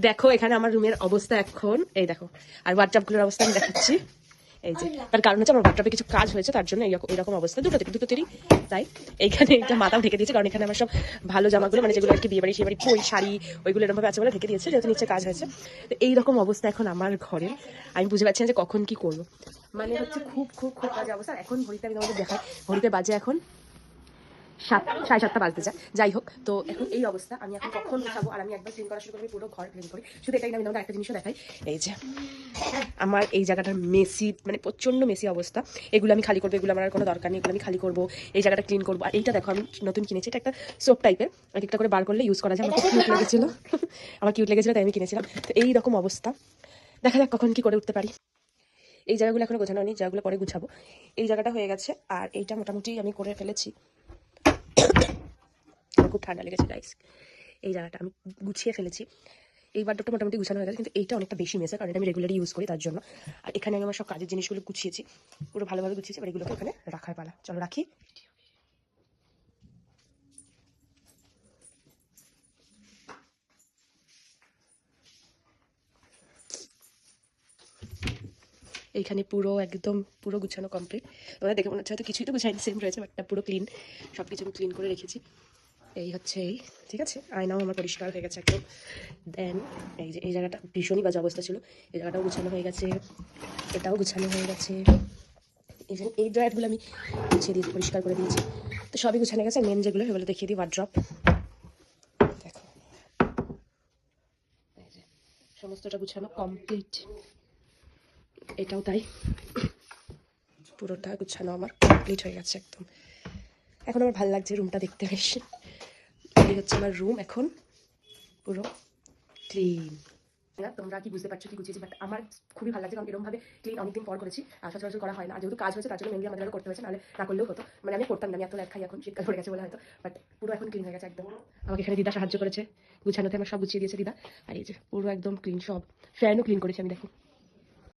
দেখো এখানে আমার রুমের অবস্থা এখন, এই দেখো। আর ওয়ার্ড্রপগুলোর অবস্থা আমি দেখাচ্ছি। এই যে তার কারণ হচ্ছে আমার ওয়ার্ড্রপে কিছু কাজ হয়েছে, তার জন্য এরকম অবস্থা দুটোতেরই। তাই এইখানে এটা মাথাও ঢেকে দিয়েছে, কারণ এখানে আমার সব ভালো জামাগুলো, মানে যেগুলো আর কি বিয়ে বাড়ি সেই বাড়ি ওই শাড়ি ওইগুলো এরকম ভাবে আছে বলে ঢেকে দিয়েছে, যেহেতু নিচে কাজ হয়েছে। তো এইরকম অবস্থা এখন আমার ঘরে। আমি বুঝে পাচ্ছি না যে কখন কি করবো, মানে হচ্ছে খুব খুব খুব বাজে অবস্থা। এখন ঘড়িতে আমি তোমাদের দেখাই, ঘড়িতে বাজে এখন 7, 7:30 বাজতে যায়। যাই হোক, তো এখন এই অবস্থা। আমি এখন কখন উঠাবো, আর আমি একবার ক্লিন করা শুরু করবো, পুরো ঘর ক্লিন করি। শুধু এটাই না, আমি তোমাদের একটা জিনিসও দেখাই। এই যে আমার এই জায়গাটার মেসি, মানে প্রচন্ড মেসি অবস্থা। এগুলো আমি খালি করবো, এগুলো আমার আর কোনো দরকার নেই, এগুলো আমি খালি করবো। এই জায়গাটা ক্লিন করবো। আর এইটা দেখো আমি নতুন কিনেছি, এটা একটা সোপ টাইপের, এক একটা করে বার করলে ইউজ করা যায়। আমার খুব কিউট লেগেছিল, আমার কিউট লেগেছিল, তাই আমি কিনেছিলাম। তো এই রকম অবস্থা, দেখা যাক কখন কি করে উঠতে পারি। এই জায়গাগুলো এখনো গোছানো নেই, জায়গাগুলো পরে গুছাবো। এই জায়গাটা হয়ে গেছে, আর এইটা মোটামুটি আমি করে ফেলেছি। আমার খুব ঠান্ডা লেগেছে গাইস। এই জায়গাটা আমি গুছিয়ে ফেলেছি। এই ওয়ার্ডরোবটা মোটামুটি গুছানো হয়ে গেছে, কিন্তু এইটা অনেকটা বেশি মেসে, কারণ এটা আমি রেগুলারই ইউজ করি তার জন্য। আর এখানে আমি আমার সব কাজের জিনিসগুলো গুছিয়েছি, পুরো ভালোভাবে গুছিয়েছি। এবার এগুলোকে এখানে রাখার পালা, চলো রাখি। এইখানে পুরো একদম পুরো গুছানো কমপ্লিট। তোমরা দেখে মনে হচ্ছে হয়তো কিছুই তো গুছাইনি, সেম রয়েছে, বাট পুরো ক্লিন, সব কিছু আমি ক্লিন করে রেখেছি। এই হচ্ছে এই, ঠিক আছে। আয়নাও আমার পরিষ্কার হয়ে গেছে একদম। দেন এই যে এই জায়গাটা ভীষণই বাজে অবস্থা ছিল, এই জায়গাটাও গুছানো হয়ে গেছে, এটাও গুছানো হয়ে গেছে। ইভেন এই ড্রয়ারগুলো আমি গুছিয়ে দিয়েছি, পরিষ্কার করে দিয়েছি। তো সবই গুছানো গেছে। মেন যেগুলো সেগুলো দেখিয়ে দিই, ওয়ার্ড্রপ দেখো, এই যে সমস্তটা গুছানো কমপ্লিট। এটাও তাই, পুরোটা গুছানো আমার কমপ্লিট হয়ে গেছে একদম। এখন আমার ভালো লাগছে রুমটা দেখতে বেশ। এই হচ্ছে আমার রুম এখন পুরো ক্লিন। তোমরা কি বুঝতে পারছো কি গুছিয়েছি, বাট আমার খুবই ভালো লাগছে, কারণ এরকম ভাবে ক্লিন অনেকদিন পর করেছি, আর সচরাচর করা হয় না। আর যেহেতু কাজ হয়েছে তার জন্য মেনলি আমাদের করতে হয়েছে, নাহলে না করলেও হতো। মানে আমি করতাম না, আমি এত ল্যাদ খাই এখন, শীতকাল পড়ে গেছে বলে হয়তো, বাট পুরো এখন ক্লিন হয়ে গেছে একদম। আমাকে এখানে দিদা সাহায্য করেছে গুছানোতে, আমার সব গুছিয়ে দিয়েছে দিদা। আর এই যে পুরো একদম ক্লিন, সব ফ্যানও ক্লিন করেছি আমি, দেখো